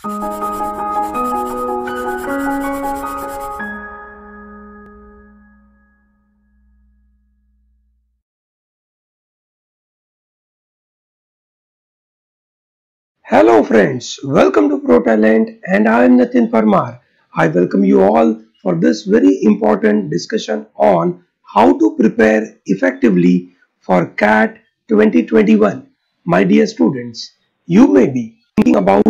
Hello friends, welcome to ProTalent and I am Nitin Parmar. I welcome you all for this very important discussion on how to prepare effectively for CAT 2021. My dear students, you may be thinking about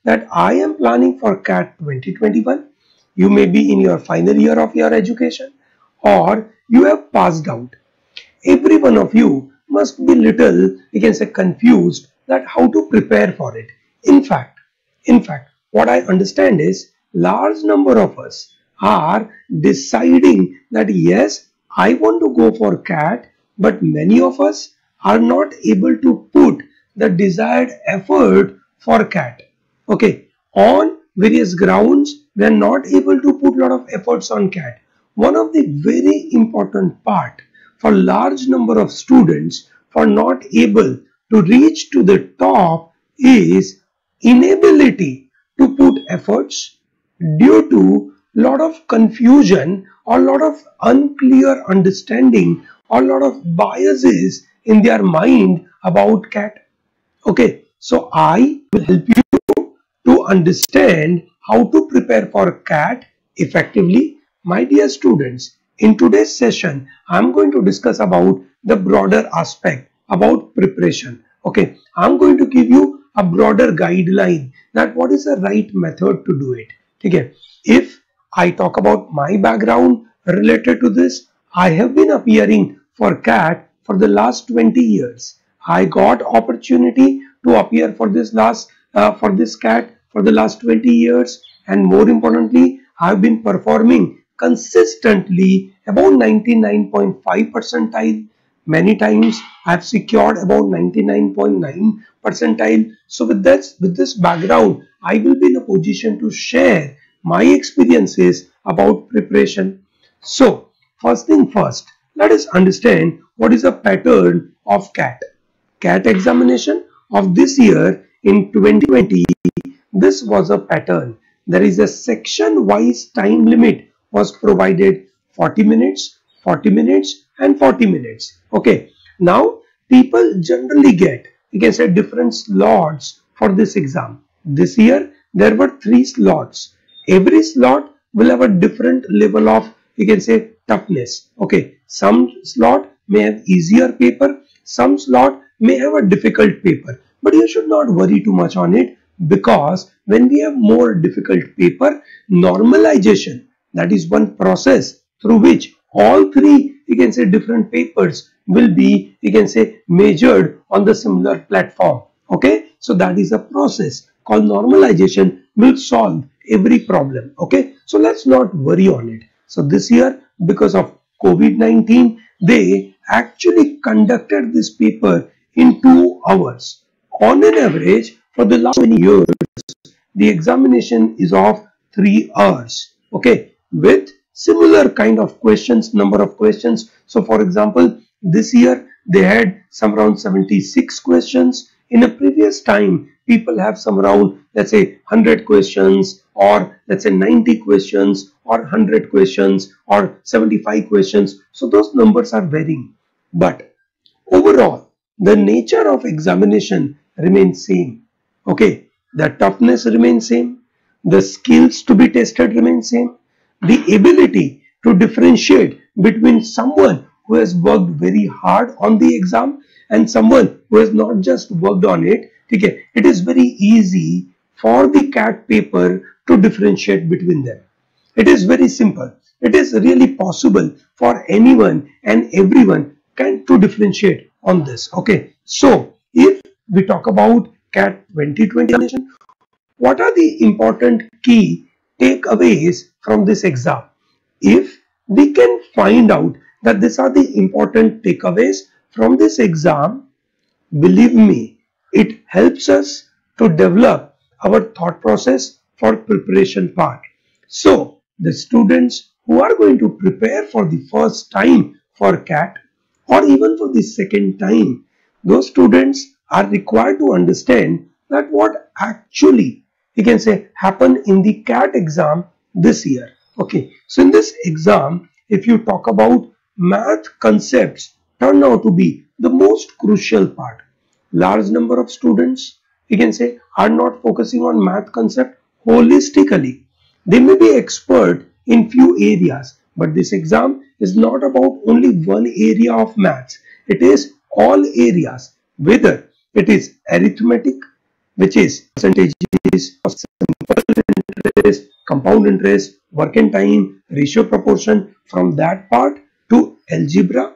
that I am planning for CAT 2021. You may be in your final year of your education or you have passed out. Every one of you must be little, we can say, confused that how to prepare for it. In fact, what I understand is large number of us are deciding that yes, I want to go for CAT, but many of us are not able to put the desired effort for CAT. Okay, on various grounds, we are not able to put a lot of efforts on CAT. One of the very important part for large number of students for not able to reach to the top is inability to put efforts due to lot of confusion or lot of unclear understanding or lot of biases in their mind about CAT. Okay, so I will help you to understand how to prepare for CAT effectively. My dear students, in today's session, I'm going to discuss about the broader aspect about preparation. Okay, I'm going to give you a broader guideline that what is the right method to do it. Okay, if I talk about my background related to this, I have been appearing for CAT for the last 20 years. I got opportunity to appear for this CAT for the last 20 years, and more importantly I have been performing consistently about 99.5 percentile. Many times I have secured about 99.9 percentile. So with this background, I will be in a position to share my experiences about preparation. So first thing first, let us understand what is a pattern of CAT. CAT examination of this year in 2020, this was a pattern. There is a section wise time limit was provided 40 minutes, 40 minutes and 40 minutes. Okay. Now people generally get, you can say, different slots for this exam. This year there were 3 slots. Every slot will have a different level of, you can say, toughness. Okay. Some slot may have easier paper, some slot may have a difficult paper, but you should not worry too much on it, because when we have more difficult paper, normalization, that is one process through which all 3, you can say, different papers will be, you can say, measured on the similar platform. Okay, so that is a process called normalization, will solve every problem. Okay, so let's not worry on it. So this year, because of COVID-19, they actually conducted this paper in 2 hours. On an average, for the last 20 years, the examination is of 3 hours. Okay, with similar kind of questions, number of questions. So for example, this year they had some around 76 questions. In a previous time, people have some around, let's say, 100 questions, or let's say 90 questions, or 100 questions, or 75 questions. So those numbers are varying. But overall, the nature of examination remains same. Okay, the toughness remains same, the skills to be tested remain same, the ability to differentiate between someone who has worked very hard on the exam and someone who has not just worked on it. Okay, it is very easy for the CAT paper to differentiate between them. It is very simple. It is really possible for anyone and everyone can to differentiate on this. Okay, so if we talk about CAT 2020 examination, what are the important key takeaways from this exam? If we can find out that these are the important takeaways from this exam, believe me, it helps us to develop our thought process for preparation part. So the students who are going to prepare for the first time for CAT or even for the second time, those students are required to understand that what actually, you can say happen in the CAT exam this year. Okay, so in this exam, if you talk about math concepts, turn out to be the most crucial part. Large number of students, you can say, are not focusing on math concept holistically. They may be expert in few areas, but this exam is not about only one area of maths. It is all areas, whether it is arithmetic, which is percentages, simple interest, compound interest, working time, ratio proportion, from that part to algebra,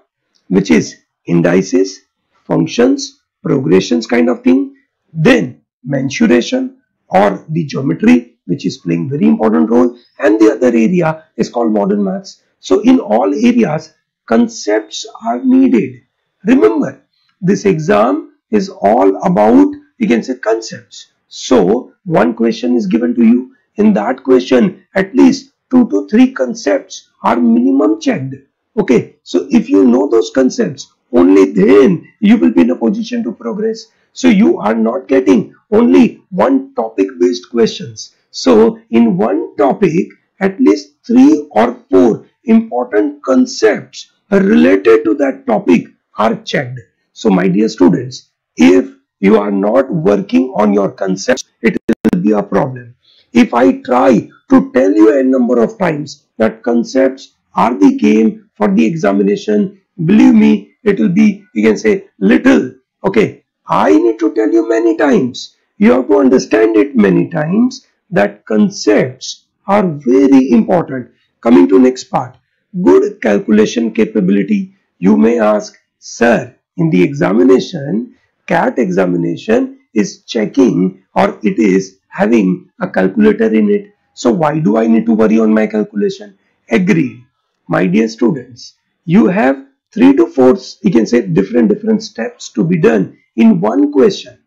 which is indices, functions, progressions kind of thing, then mensuration or the geometry, which is playing very important role, and the other area is called modern maths. So in all areas, concepts are needed. Remember, this exam is all about, you can say, concepts. So one question is given to you. In that question, at least 2 to 3 concepts are minimum checked. Okay, so if you know those concepts, only then you will be in a position to progress. So you are not getting only one topic based questions. So in one topic, at least 3 or 4 important concepts related to that topic are checked. So my dear students, if you are not working on your concepts, it will be a problem. If I try to tell you a number of times that concepts are the game for the examination, believe me, it will be, you can say, little. Okay, I need to tell you many times. You have to understand it many times that concepts are very important. Coming to next part, good calculation capability. You may ask, sir, in the examination, CAT examination is checking or it is having a calculator in it. So why do I need to worry on my calculation? Agreed. My dear students, you have 3 to 4, you can say, different steps to be done in one question.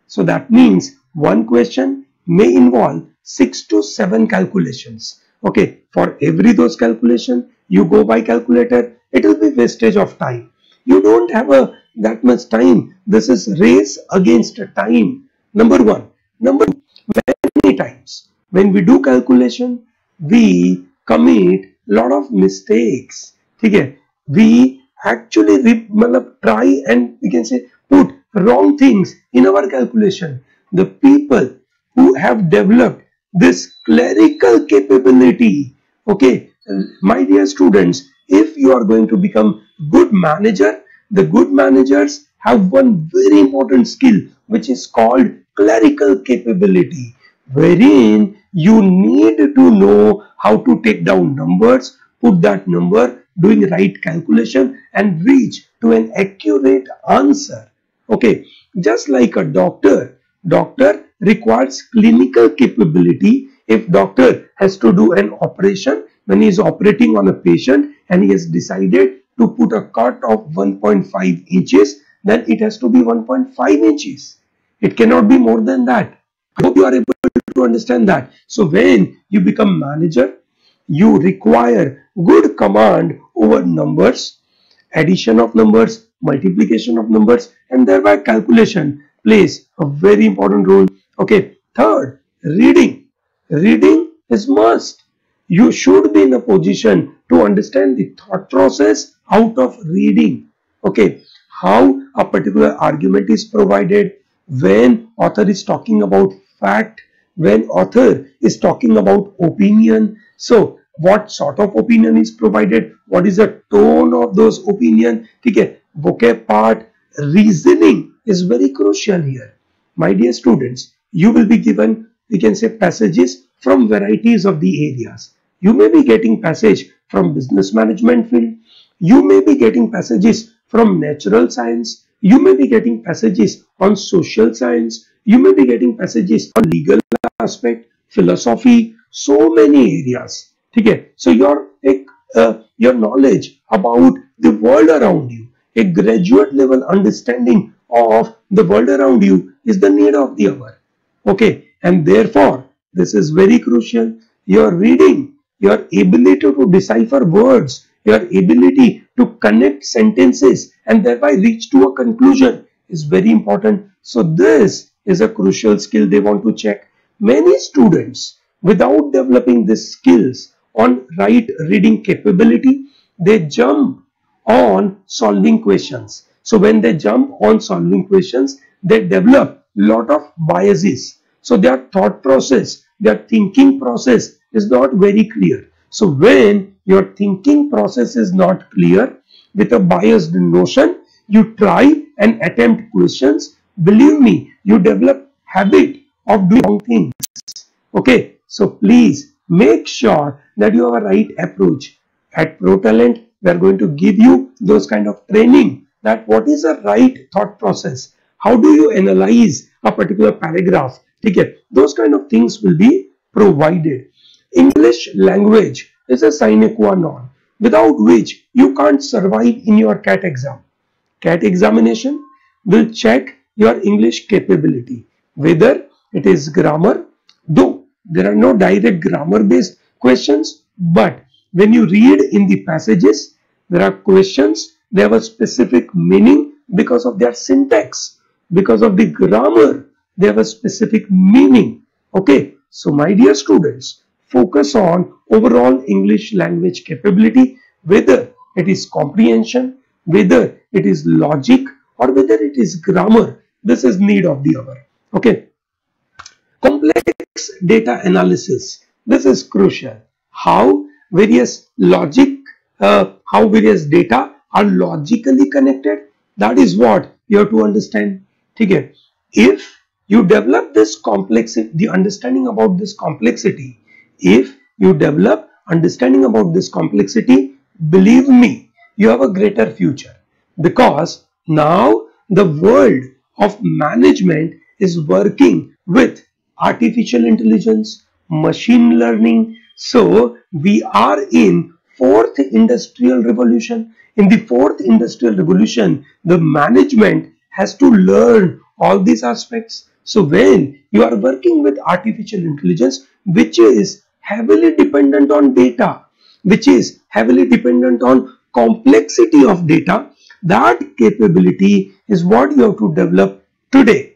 So that means one question may involve 6 to 7 calculations. Okay, for every those calculation, you go by calculator, it will be wastage of time. You don't have that much time. This is race against time. Number one. Number two, many times when we do calculation, we commit lot of mistakes. Okay, we actually try and, we can say, put wrong things in our calculation. The people who have developed this clerical capability, okay, my dear students, if you are going to become good manager, the good managers have one very important skill which is called clerical capability, wherein you need to know how to take down numbers, put that number, doing right calculation and reach to an accurate answer. Okay, just like a doctor requires clinical capability. If doctor has to do an operation, when he is operating on a patient and he has decided to put a cut of 1.5 inches, then it has to be 1.5 inches. It cannot be more than that. I hope you are able to understand that. So when you become manager, you require good command over numbers, addition of numbers, multiplication of numbers, and thereby calculation plays a very important role. Okay, third, reading. Reading is must. You should be in a position to understand the thought process out of reading. Okay, how a particular argument is provided, when author is talking about fact, when author is talking about opinion. So what sort of opinion is provided, what is the tone of those opinion. Okay, vocab part, reasoning is very crucial here. My dear students, you will be given, we can say, passages from varieties of the areas. You may be getting passage from business management field, you may be getting passages from natural science, you may be getting passages on social science, you may be getting passages on legal aspect, philosophy, so many areas. Okay, so your knowledge about the world around you, a graduate level understanding of the world around you is the need of the hour. Okay, and therefore this is very crucial. Your reading, your ability to decipher words, your ability to connect sentences and thereby reach to a conclusion is very important. So this is a crucial skill they want to check. many students, without developing these skills on right reading capability, they jump on solving questions. So when they jump on solving questions, they develop lot of biases. So their thought process, their thinking process is not very clear. So when your thinking process is not clear, with a biased notion, you try and attempt questions. Believe me, you develop habit of doing wrong things. Okay, so please make sure that you have a right approach. At ProTalent, we are going to give you those kind of training, that what is the right thought process, how do you analyze a particular paragraph. Okay, those kind of things will be provided. English language is a sine qua non, without which you can't survive in your CAT exam. CAT examination will check your English capability, whether it is grammar, though there are no direct grammar based questions, but when you read in the passages, there are questions, they have a specific meaning because of their syntax, because of the grammar, they have a specific meaning. Okay, so my dear students, focus on overall English language capability, whether it is comprehension, whether it is logic, or whether it is grammar. This is need of the hour. Okay, complex data analysis, this is crucial. How various how various data are logically connected, that is what you have to understand. Okay, if you develop this complexity, the understanding about this complexity, if you develop understanding about this complexity, believe me, you have a greater future, because now the world of management is working with artificial intelligence, machine learning. So we are in fourth industrial revolution. In the fourth industrial revolution, the management has to learn all these aspects. So when you are working with artificial intelligence, which is heavily dependent on data, which is heavily dependent on complexity of data, that capability is what you have to develop today.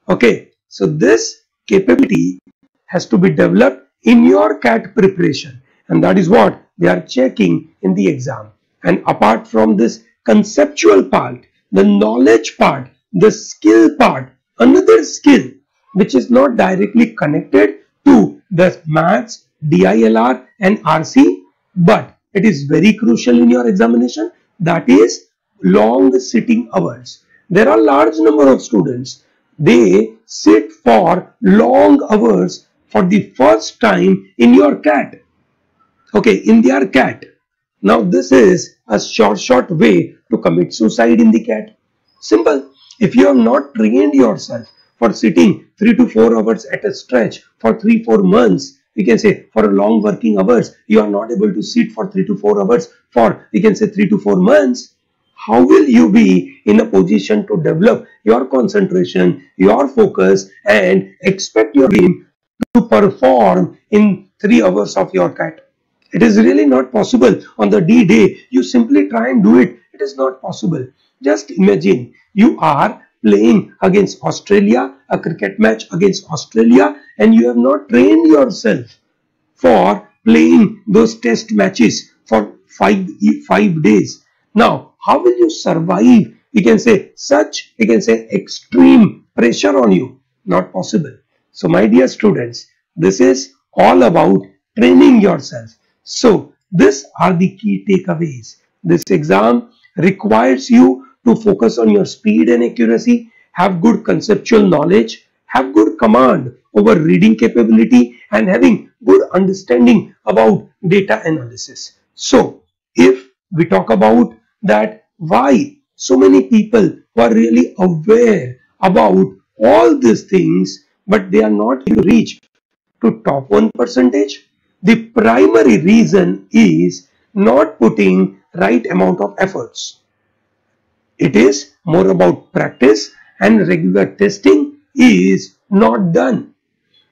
Okay, so this capability has to be developed in your CAT preparation, and that is what they are checking in the exam. And apart from this conceptual part, the knowledge part, the skill part, another skill which is not directly connected to the maths, DILR and RC, but it is very crucial in your examination, that is long sitting hours. There are large number of students, they sit for long hours for the first time in your CAT. Okay, in their CAT. Now this is a short way to commit suicide in the CAT. Simple. If you have not trained yourself for sitting 3 to 4 hours at a stretch for 3-4 months, we can say for a long working hours, you are not able to sit for 3 to 4 hours for, we can say, 3 to 4 months. How will you be in a position to develop your concentration, your focus, and expect your team to perform in 3 hours of your CAT? It is really not possible. On the D-Day, you simply try and do it. It is not possible. Just imagine you are playing against Australia, a cricket match against Australia, and you have not trained yourself for playing those test matches for five days. Now, how will you survive, we can say, such, we can say, extreme pressure on you? Not possible. So my dear students, this is all about training yourself. So these are the key takeaways. This exam requires you to focus on your speed and accuracy, have good conceptual knowledge, have good command over reading capability, and having good understanding about data analysis. So if we talk about that, why so many people who are really aware about all these things, but they are not able to reach to top 1%, the primary reason is not putting right amount of efforts. It is more about practice, and regular testing is not done.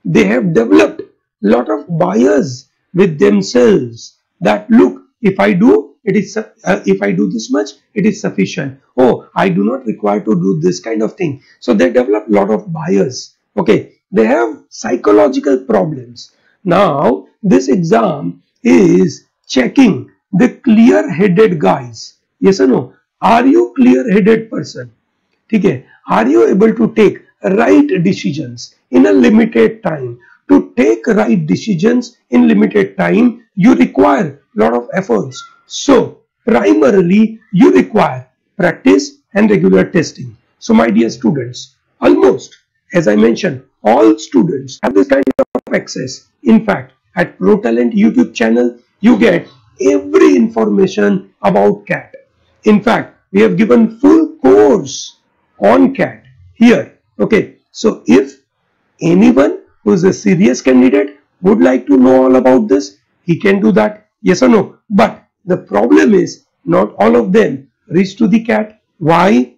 They have developed a lot of bias with themselves that, look, if I do this much, it is sufficient. Oh, I do not require to do this kind of thing. So they develop a lot of bias. Okay, they have psychological problems. Now, this exam is checking the clear-headed guys. Yes or no? Are you clear-headed person? ठीक है? Are you able to take right decisions in a limited time? To take right decisions in limited time, you require a lot of efforts. So, primarily, you require practice and regular testing. So, my dear students, almost, as I mentioned, all students have this kind of access. In fact, at ProTalent YouTube channel, you get every information about CAT. In fact, we have given full course on CAT here. Okay, so if anyone who is a serious candidate would like to know all about this, he can do that. Yes or no? But the problem is not all of them reach to the CAT. Why?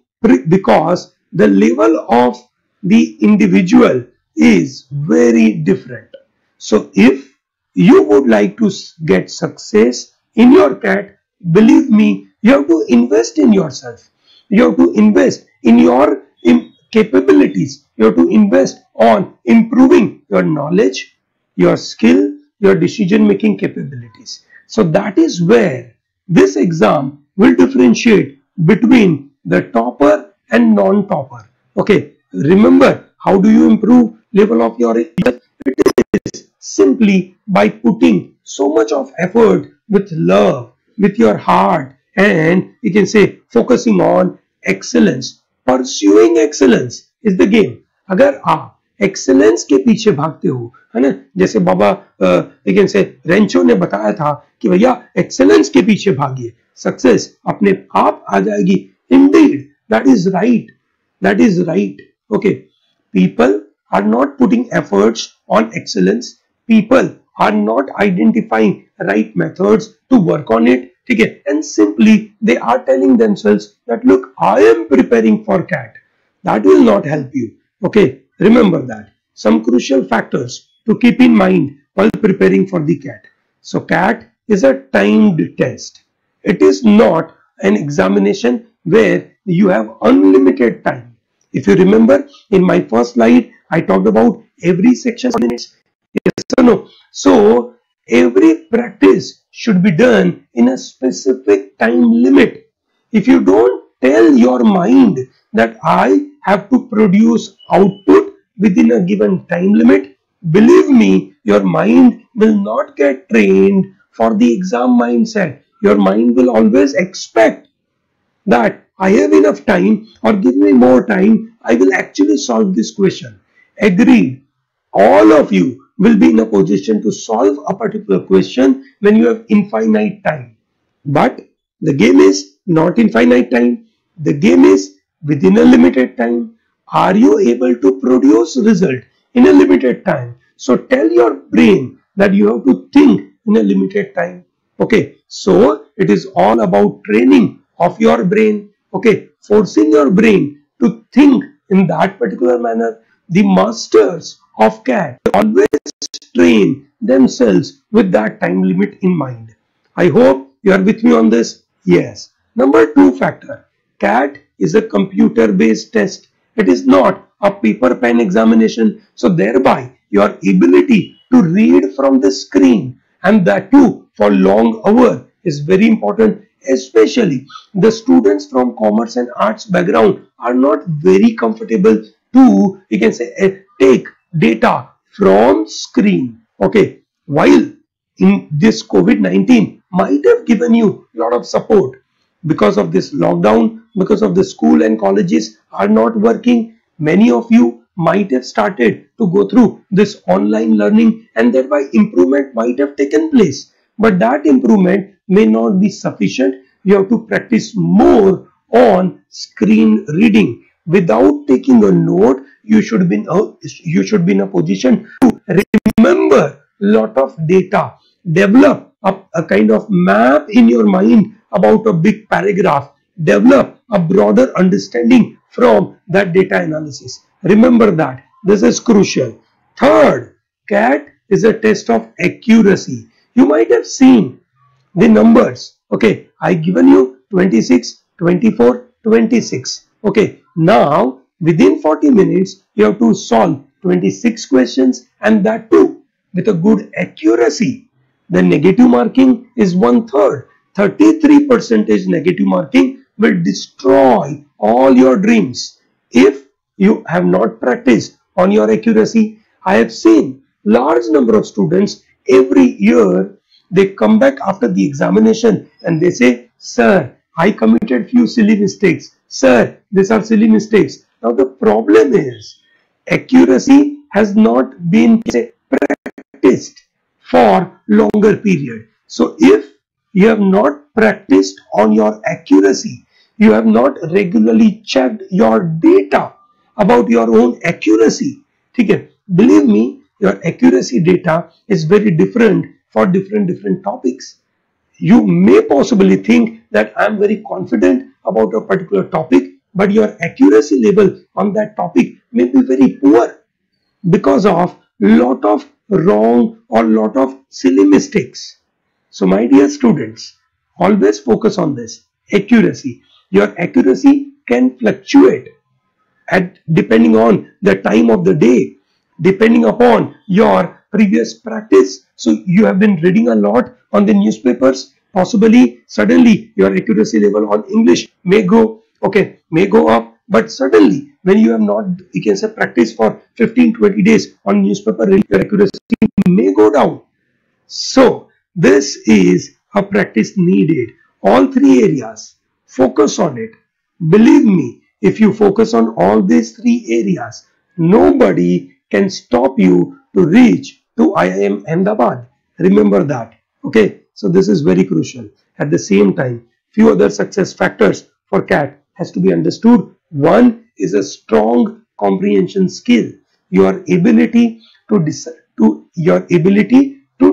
Because the level of the individual is very different. So if you would like to get success in your CAT, believe me, you have to invest in yourself. You have to invest in your capabilities. You have to invest on improving your knowledge, your skill, your decision making capabilities. So that is where this exam will differentiate between the topper and non-topper. Okay, remember, how do you improve level of your it is simply by putting so much of effort with love, with your heart, and you can say focusing on excellence. Pursuing excellence is the game. अगर आप excellence के पीछे भागते हो, है ना, जैसे बाबा you can say Rancho ने बताया था कि भैया excellence के पीछे भागिए, सक्सेस अपने आप आ जाएगी. Indeed, that is right. That is right. Okay, people are not putting efforts on excellence. People are not identifying right methods to work on it. Okay, and simply they are telling themselves that look, I am preparing for CAT. That will not help you. Okay, remember that. Some crucial factors to keep in mind while preparing for the CAT. So CAT is a timed test. It is not an examination where you have unlimited time. If you remember, in my first slide, I talked about every section minutes. Yes or no? So every practice should be done in a specific time limit. If you don't tell your mind that I have to produce output within a given time limit, believe me, your mind will not get trained for the exam mindset. Your mind will always expect that I have enough time, or give me more time, I will actually solve this question. Agreed. All of you will be in a position to solve a particular question when you have infinite time. But the game is not infinite time. The game is within a limited time. Are you able to produce result in a limited time? So tell your brain that you have to think in a limited time. Okay, so it is all about training of your brain. Okay, forcing your brain to think in that particular manner. The masters of CAT always train themselves with that time limit in mind. I hope you are with me on this. Yes. Number 2 factor. CAT is a computer based test. It is not a paper pen examination. So thereby your ability to read from the screen, and that too for long hours, is very important. Especially the students from commerce and arts background are not very comfortable to, you can say, take data from screen. Okay, while in this COVID-19 might have given you a lot of support, because of this lockdown, because of the school and colleges are not working, many of you might have started to go through this online learning, and thereby improvement might have taken place. But that improvement may not be sufficient. You have to practice more on screen reading. Without taking a note, you should be in a position to remember lot of data, develop a kind of map in your mind about a big paragraph, develop a broader understanding from that data analysis. Remember that. This is crucial. Third, CAT is a test of accuracy. You might have seen the numbers. Okay, I given you 26, 24, 26. Okay, now within 40 minutes you have to solve 26 questions, and that too with a good accuracy. The negative marking is 1/3. 33% negative marking will destroy all your dreams if you have not practiced on your accuracy. I have seen large number of students every year. They come back after the examination and they say, "Sir, I committed few silly mistakes. Sir, these are silly mistakes." Now the problem is accuracy has not been practiced for longer period. So if you have not practiced on your accuracy, you have not regularly checked your data about your own accuracy. Okay, believe me, your accuracy data is very different for different topics. You may possibly think that I am very confident about a particular topic, but your accuracy level on that topic may be very poor because of lot of wrong or lot of silly mistakes. So my dear students, always focus on this accuracy. Your accuracy can fluctuate at depending on the time of the day, depending upon your previous practice. So you have been reading a lot on the newspapers, possibly suddenly your accuracy level on English may go up, but suddenly when you have not, you can say, practice for 15-20 days on newspaper, your accuracy may go down. So this is a practice needed. All three areas, focus on it. Believe me, if you focus on all these three areas, nobody can stop you to reach to IIM Ahmedabad. Remember that. Okay, so this is very crucial. At the same time, few other success factors for CAT has to be understood. One is a strong comprehension skill. Your ability to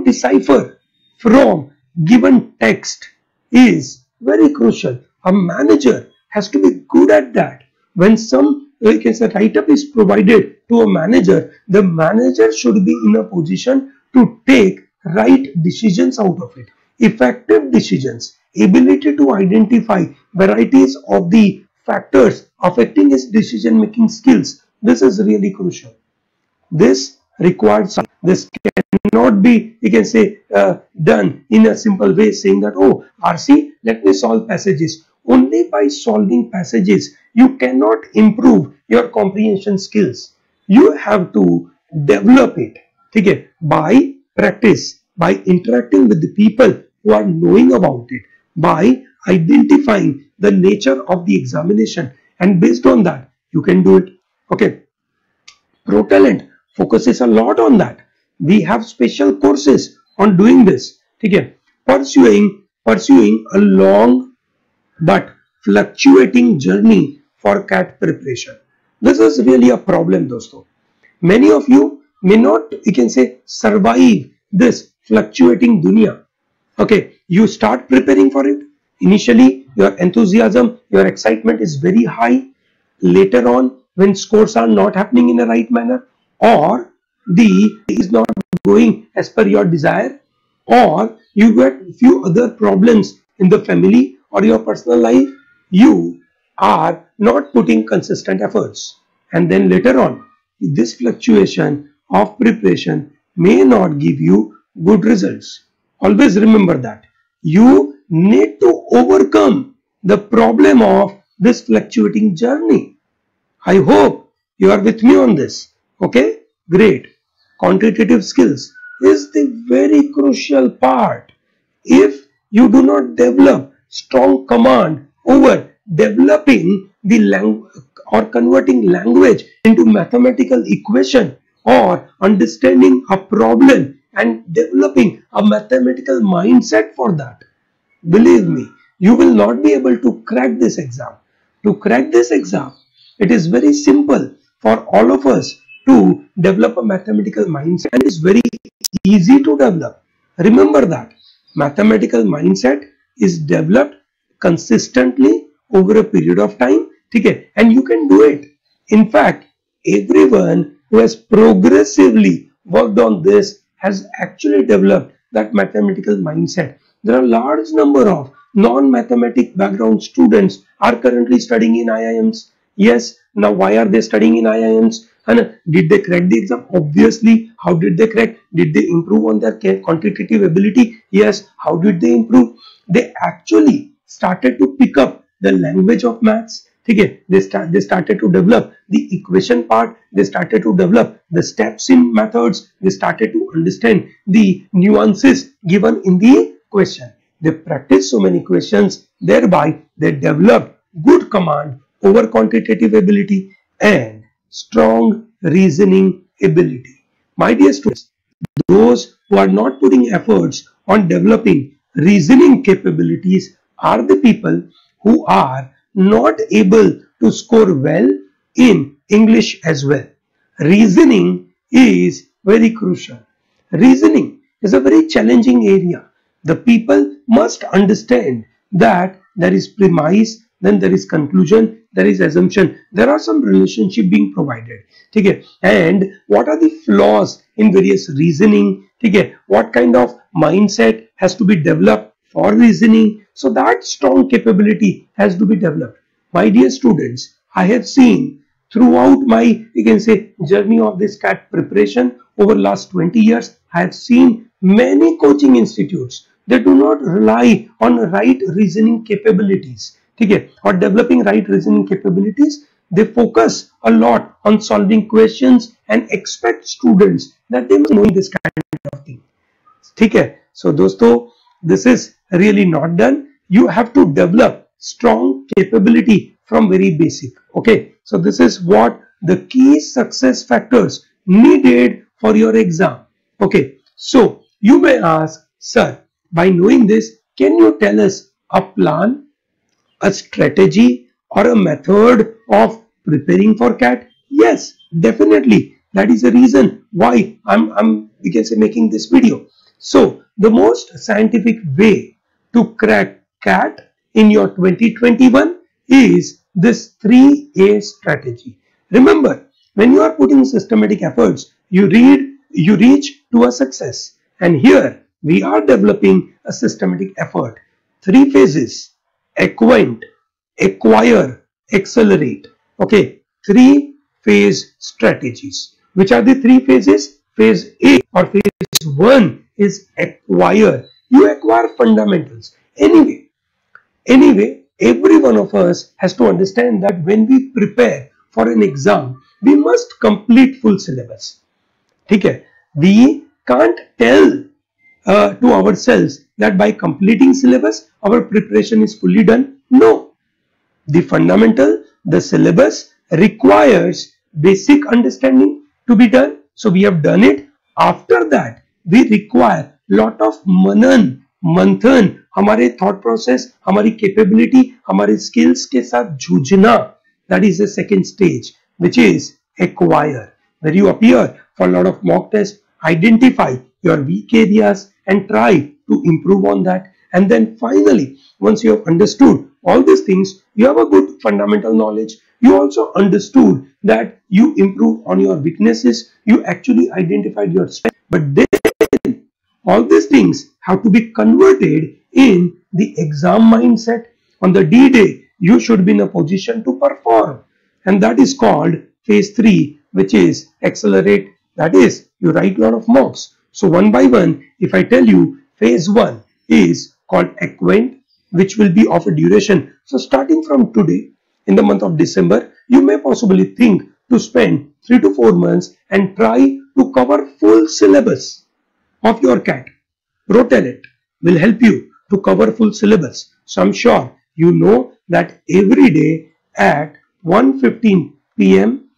decipher from given text is very crucial. A manager has to be good at that. When some write-up is provided to a manager, the manager should be in a position to take right decisions out of it. Effective decisions, ability to identify varieties of the factors affecting his decision-making skills. This is really crucial. This requires, this cannot be, done in a simple way, saying that, oh, RC, let me solve passages. Only by solving passages, you cannot improve your comprehension skills. You have to develop it, okay, by practice, by interacting with the people who are knowing about it, by identifying the nature of the examination, and based on that, you can do it. Okay, ProTalent focuses a lot on that. We have special courses on doing this. Okay, pursuing a long but fluctuating journey for CAT preparation. This is really a problem, dosto. Many of you may not, survive this fluctuating dunya. Okay, you start preparing for it. Initially, your enthusiasm, your excitement is very high. Later on, when scores are not happening in the right manner, or the is not going as per your desire, or you get few other problems in the family or your personal life, you are not putting consistent efforts. And then later on, this fluctuation of preparation may not give you good results. Always remember that. You need to overcome the problem of this fluctuating journey. I hope you are with me on this. Okay, great. Quantitative skills is the very crucial part. If you do not develop strong command over developing the language or converting language into mathematical equation, or understanding a problem and developing a mathematical mindset for that, believe me, you will not be able to crack this exam. To crack this exam, it is very simple for all of us to develop a mathematical mindset, and it's very easy to develop. Remember that mathematical mindset is developed consistently over a period of time, okay, and you can do it. In fact, everyone who has progressively worked on this has actually developed that mathematical mindset. There are a large number of non-mathematic background students are currently studying in IIMs. Yes, Now, why are they studying in IIMs? And did they crack the exam? Obviously. How did they crack? Did they improve on their quantitative ability? Yes. How did they improve? They actually started to pick up the language of maths. Okay, they started to develop the equation part. They started to develop the steps in methods. They started to understand the nuances given in the question. They practiced so many questions, thereby they developed good command over quantitative ability and strong reasoning ability. My dear students, those who are not putting efforts on developing reasoning capabilities are the people who are not able to score well in English as well. Reasoning is very crucial. Reasoning is a very challenging area. The people must understand that there is premise, then there is conclusion, there is assumption. There are some relationship being provided. Okay? And what are the flaws in various reasoning? Okay? What kind of mindset has to be developed for reasoning? So that strong capability has to be developed. My dear students, I have seen throughout my, you can say, journey of this CAT preparation over last 20 years, I have seen many coaching institutes. They do not rely on right reasoning capabilities, okay, or developing right reasoning capabilities. They focus a lot on solving questions and expect students that they must know this kind of thing. Okay, so dosto, this is really not done. You have to develop strong capability from very basic. Okay, so this is what the key success factors needed for your exam. Okay, so you may ask, sir, by knowing this, can you tell us a plan, a strategy, or a method of preparing for CAT? Yes, definitely. That is the reason why I'm we can say making this video. So the most scientific way to crack CAT in your 2021 is this 3A strategy. Remember, when you are putting systematic efforts, you reach to a success. And here we are developing a systematic effort. 3 phases: acquaint, acquire, accelerate. Okay, 3 phase strategies. Which are the 3 phases? Phase A or phase 1 is acquire. You acquire fundamentals. Anyway, every one of us has to understand that when we prepare for an exam, we must complete full syllabus. Okay, we can't tell to ourselves that by completing syllabus, our preparation is fully done. No, the fundamental, the syllabus requires basic understanding to be done. So we have done it. After that, we require lot of manan, मंथन, हमारे thought process, हमारी capability, हमारे skills के साथ जूझना. That is the second stage, which is acquire, where you appear for a lot of mock tests, identify your weak areas and try to improve on that. And then finally, once you have understood all these things, you have a good fundamental knowledge. You also understood that you improved on your weaknesses. You actually identified your strength. But then all these things have to be converted in the exam mindset. On the D-Day, you should be in a position to perform. And that is called phase 3, which is accelerate. That is, you write a lot of mocks. So one by one, if I tell you, phase 1 is called acquaint, which will be of a duration. So starting from today, in the month of December, you may possibly think to spend 3 to 4 months and try to cover full syllabus of your CAT. ProTalent will help you to cover full syllabus. So I'm sure you know that every day at 1:15 p.m.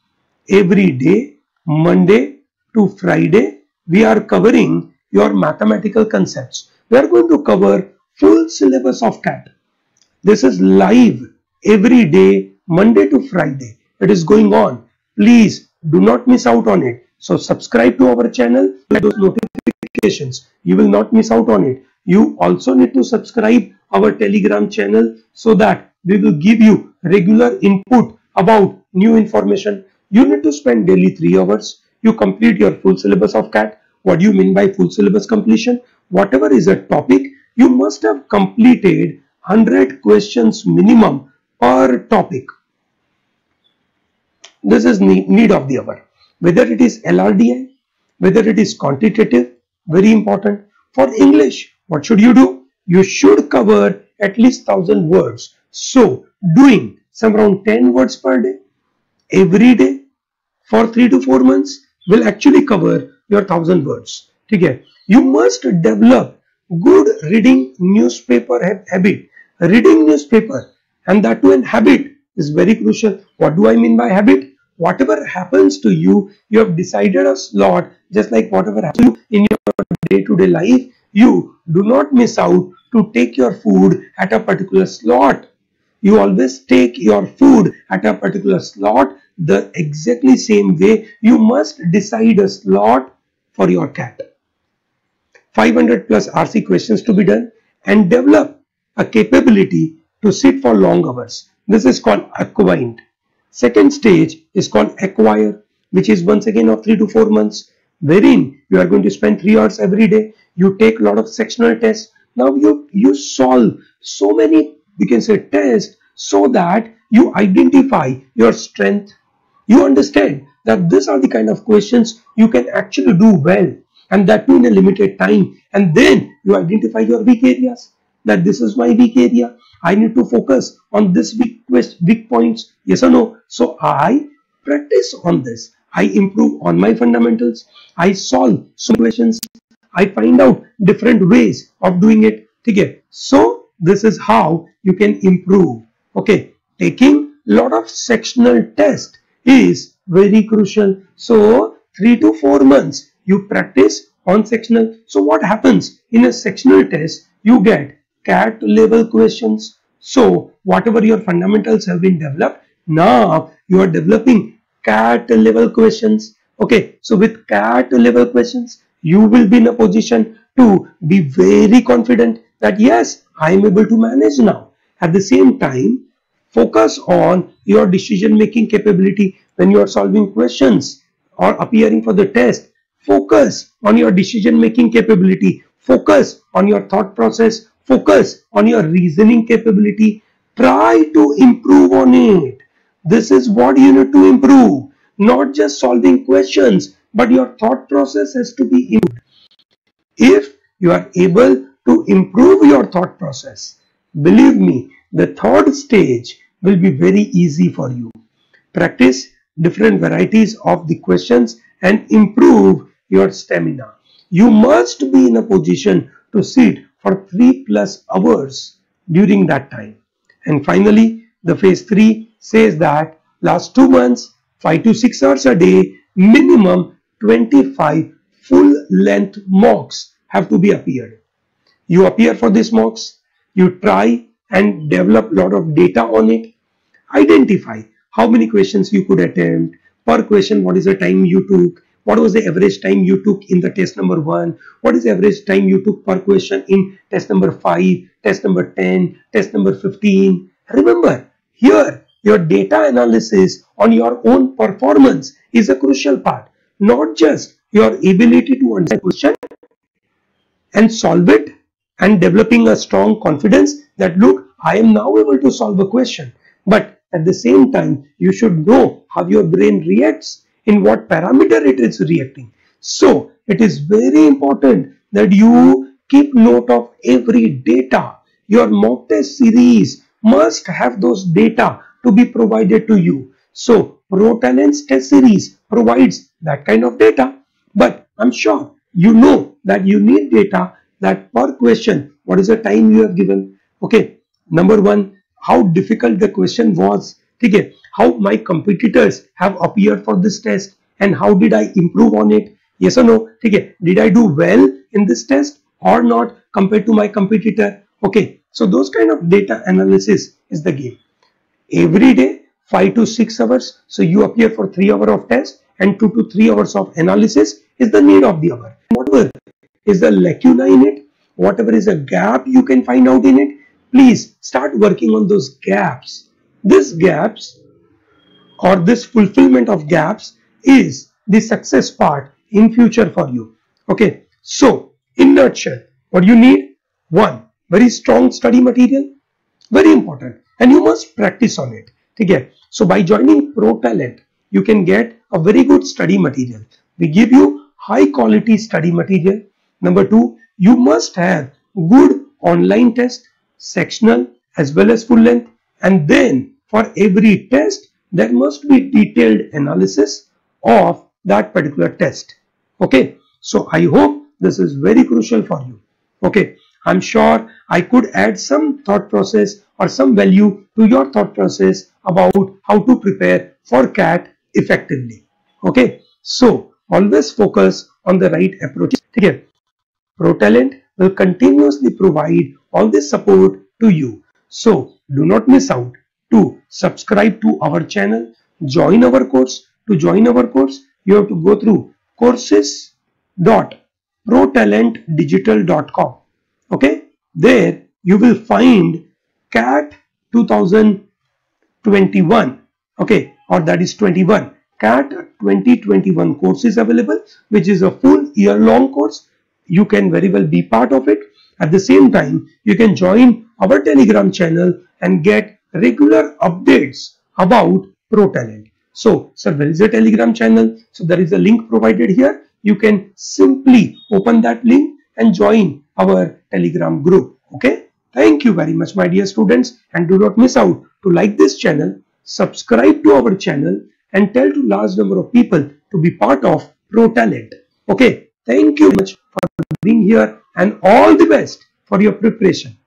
every day, Monday to Friday, we are covering your mathematical concepts. We are going to cover full syllabus of CAT. This is live every day, Monday to Friday. It is going on. Please do not miss out on it. So subscribe to our channel, get those notifications. You will not miss out on it. You also need to subscribe our Telegram channel so that we will give you regular input about new information. You need to spend daily 3 hours. You complete your full syllabus of CAT. What do you mean by full syllabus completion? Whatever is a topic, you must have completed 100 questions minimum per topic. this is need of the hour. Whether it is LRDI, whether it is quantitative, very important. For English, what should you do? You should cover at least 1000 words. So doing some around 10 words per day, every day for 3 to 4 months will actually cover your 1000 words. Okay? You must develop good reading newspaper habit. Reading newspaper, and that too in habit, is very crucial. What do I mean by habit? Whatever happens to you, you have decided a slot, just like whatever happens to you in your day-to-day life, you do not miss out to take your food at a particular slot. You always take your food at a particular slot. The exactly same way, you must decide a slot for your cat. 500 plus RC questions to be done, and develop a capability to sit for long hours. This is called acquaint. Second stage is called acquire, which is once again of 3 to 4 months, wherein you are going to spend 3 hours every day. You take a lot of sectional tests. Now you solve so many, we can say, tests, so that you identify your strength. You understand that these are the kind of questions you can actually do well, and that too in a limited time. And then you identify your weak areas, that this is my weak area. I need to focus on this weak points, yes or no. So I practice on this. I improve on my fundamentals. I solve some questions. I find out different ways of doing it. Okay. So this is how you can improve. Okay. Taking a lot of sectional test is very crucial. So 3 to 4 months you practice on sectional. So what happens in a sectional test? You get CAT level questions. So whatever your fundamentals have been developed, now you are developing CAT level questions. Okay, so with CAT level questions, you will be in a position to be very confident that yes, I am able to manage now. At the same time, focus on your decision making capability when you are solving questions or appearing for the test. Focus on your decision making capability. Focus on your thought process. Focus on your reasoning capability. Try to improve on it. This is what you need to improve. Not just solving questions, but your thought process has to be improved. If you are able to improve your thought process, believe me, the third stage will be very easy for you. Practice different varieties of the questions and improve your stamina. You must be in a position to sit for 3+ hours during that time. And finally, the phase 3 says that last 2 months, 5 to 6 hours a day, minimum 25 full length mocks have to be appeared. You appear for these mocks, you try and develop a lot of data on it. Identify how many questions you could attempt, per question what is the time you took, what was the average time you took in the test number 1, what is the average time you took per question in test number 5, test number 10, test number 15. Remember, here your data analysis on your own performance is a crucial part, not just your ability to understand question and solve it and developing a strong confidence that look, I am now able to solve a question, but at the same time you should know how your brain reacts, in what parameter it is reacting. So it is very important that you keep note of every data. Your mock test series must have those data to be provided to you. So ProTalent's test series provides that kind of data, but I'm sure you know that you need data that per question, what is the time you have given? Okay, number 1, how difficult the question was. Okay, how my competitors have appeared for this test and how did I improve on it? Yes or no? Okay, did I do well in this test or not compared to my competitor? Okay, so those kind of data analysis is the game. Every day 5 to 6 hours, so you appear for 3 hours of test and 2 to 3 hours of analysis is the need of the hour. Whatever is the lacuna in it, whatever is a gap you can find out in it, please start working on those gaps. These gaps or this fulfillment of gaps is the success part in future for you. Okay, so in nutshell, what you need? 1, very strong study material, very important, and you must practice on it. Okay, so by joining ProTalent, you can get a very good study material. We give you high quality study material. Number two, you must have good online test, sectional as well as full length, and then for every test there must be detailed analysis of that particular test. Okay, so I hope this is very crucial for you. Okay, I'm sure I could add some thought process or some value to your thought process about how to prepare for CAT effectively. Okay, so always focus on the right approach. Okay, ProTalent will continuously provide all this support to you. So do not miss out to subscribe to our channel, join our course. To join our course, you have to go through courses.protalentdigital.com. Okay, there you will find CAT 2021. Okay, or that is 21. CAT 2021 course is available, which is a full year-long course. You can very well be part of it. At the same time, you can join our Telegram channel and get regular updates about ProTalent. So, sir, where is the Telegram channel? So there is a link provided here. You can simply open that link and join our Telegram group. Okay. Thank you very much, my dear students, and do not miss out to like this channel, subscribe to our channel, and tell to large number of people to be part of ProTalent. Okay. Thank you very much for being here, and all the best for your preparation.